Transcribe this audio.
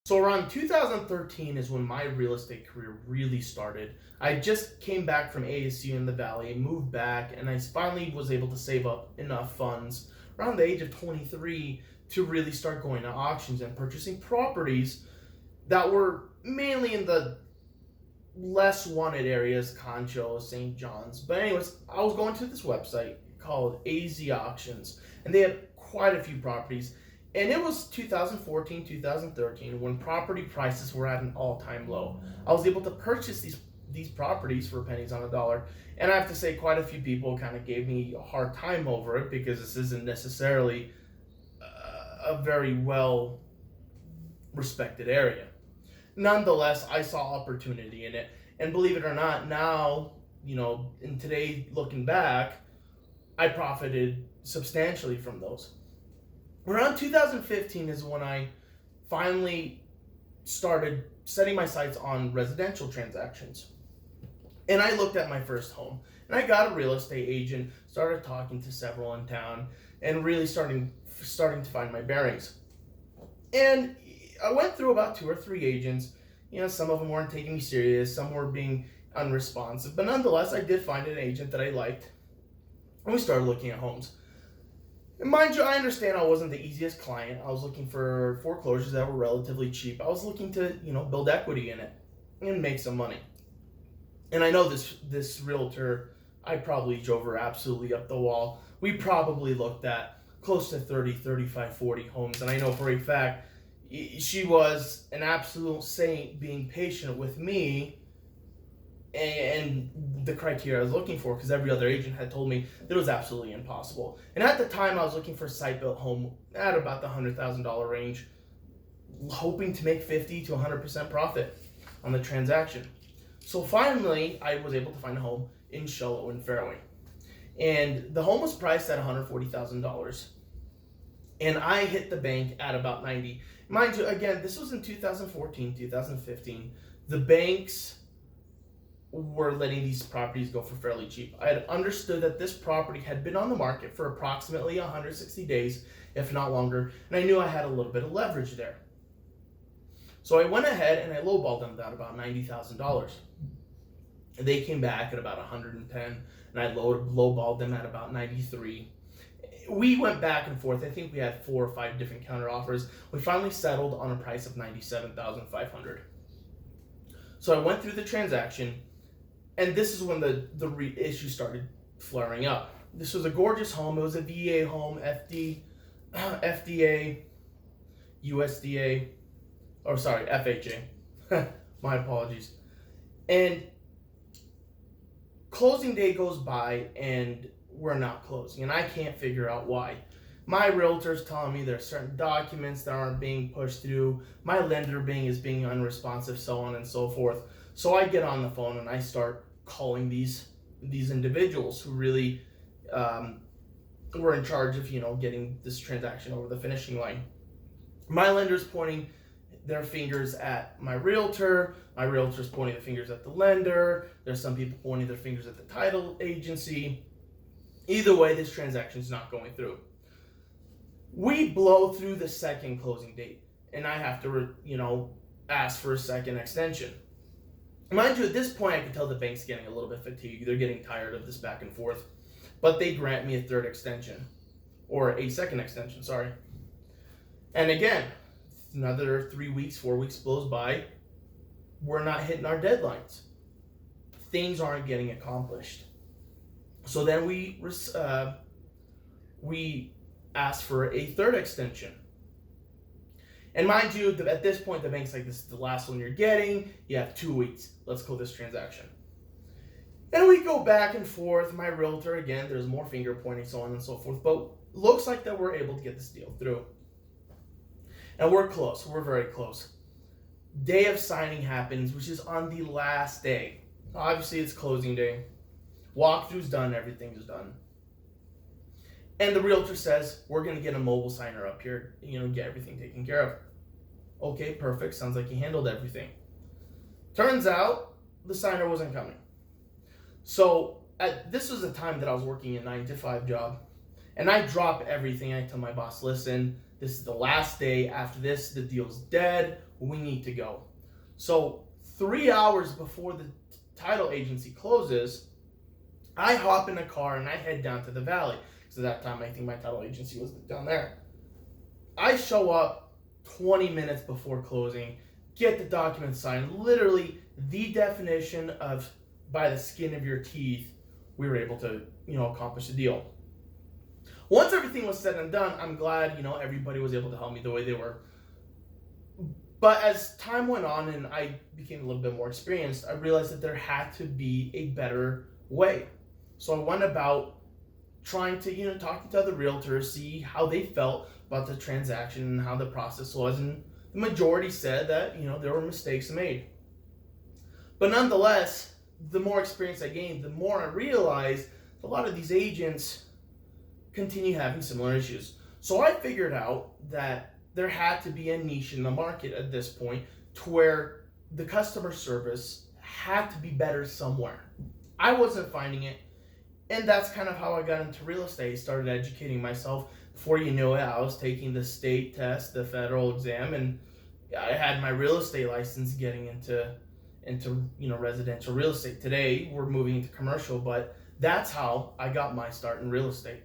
So around 2013 is when my real estate career really started. I just came back from ASU in the Valley, moved back, and I finally was able to save up enough funds around the age of 23 to really start going to auctions and purchasing properties that were mainly in the less wanted areas, Concho, St. John's. But anyways, I was going to this website called AZ Auctions, and they had quite a few properties. And it was 2014, 2013 when property prices were at an all-time low. I was able to purchase these properties for pennies on a dollar. And I have to say, quite a few people kind of gave me a hard time over it because this isn't necessarily a very well respected area. Nonetheless, I saw opportunity in it. And believe it or not, now, in today, looking back, I profited substantially from those. Around 2015 is when I finally started setting my sights on residential transactions. And I looked at my first home. And I got a real estate agent, started talking to several in town, and really starting to find my bearings. And I went through about 2 or 3 agents. Some of them weren't taking me serious, some were being unresponsive. But nonetheless, I did find an agent that I liked. And we started looking at homes. And mind you, I understand I wasn't the easiest client. I was looking for foreclosures that were relatively cheap. I was looking to, build equity in it and make some money. And I know this realtor, I probably drove her absolutely up the wall. We probably looked at close to 30, 35, 40 homes. And I know for a fact, she was an absolute saint being patient with me and the criteria I was looking for, because every other agent had told me that it was absolutely impossible. And at the time, I was looking for a site-built home at about the $100,000 range, hoping to make 50 to 100% profit on the transaction. So finally, I was able to find a home in Charlotte and Fairway. And the home was priced at $140,000. And I hit the bank at about 90. Mind you, again, this was in 2014, 2015. The banks were letting these properties go for fairly cheap. I had understood that this property had been on the market for approximately 160 days, if not longer, and I knew I had a little bit of leverage there. So I went ahead and I lowballed them at about $90,000. They came back at about 110, and I lowballed them at about 93. We went back and forth. I think we had 4 or 5 different counter offers. We finally settled on a price of $97,500. So I went through the transaction. And this is when the issue started flaring up. This was a gorgeous home. It was a VA home, FDA, USDA, or sorry, FHA. My apologies. And closing day goes by and we're not closing. And I can't figure out why. My realtor's telling me there's certain documents that aren't being pushed through. My lender is being unresponsive, so on and so forth. So I get on the phone and I start calling these individuals who really were in charge of getting this transaction over the finishing line. My lender's pointing their fingers at my realtor. My realtor's pointing the fingers at the lender. There's some people pointing their fingers at the title agency. Either way, this transaction's not going through. We blow through the second closing date, and I have to ask for a second extension. Mind you, at this point, I can tell the bank's getting a little bit fatigued. They're getting tired of this back and forth. But they grant me a third extension. Or a second extension, sorry. And again, another 3 weeks, 4 weeks blows by. We're not hitting our deadlines. Things aren't getting accomplished. So then we asked for a third extension. And mind you, at this point, the bank's like, this is the last one you're getting. You have 2 weeks. Let's close this transaction. And we go back and forth. My realtor, again, there's more finger pointing, so on and so forth. But looks like that we're able to get this deal through. And we're close. We're very close. Day of signing happens, which is on the last day. Obviously, it's closing day. Walkthrough's done. Everything's done. And the realtor says, we're going to get a mobile signer up here, get everything taken care of. Okay, perfect. Sounds like he handled everything. Turns out, the signer wasn't coming. So, this was a time that I was working a 9-to-5 job. And I drop everything. I tell my boss, listen, this is the last day. After this, the deal's dead. We need to go. So 3 hours before the title agency closes, I hop in a car and I head down to the valley. So that time, I think my title agency was down there. I show up 20 minutes before closing, get the document signed, literally the definition of by the skin of your teeth, we were able to, accomplish the deal. Once everything was said and done, I'm glad, everybody was able to help me the way they were. But as time went on and I became a little bit more experienced, I realized that there had to be a better way. So I went about trying to, talking to other realtors, see how they felt about the transaction and how the process was. And the majority said that, there were mistakes made. But nonetheless, the more experience I gained, the more I realized a lot of these agents continue having similar issues. So I figured out that there had to be a niche in the market at this point to where the customer service had to be better somewhere. I wasn't finding it, and that's kind of how I got into real estate. Started educating myself. Before you knew it, I was taking the state test, the federal exam, and I had my real estate license getting into residential real estate. Today, we're moving into commercial, but that's how I got my start in real estate.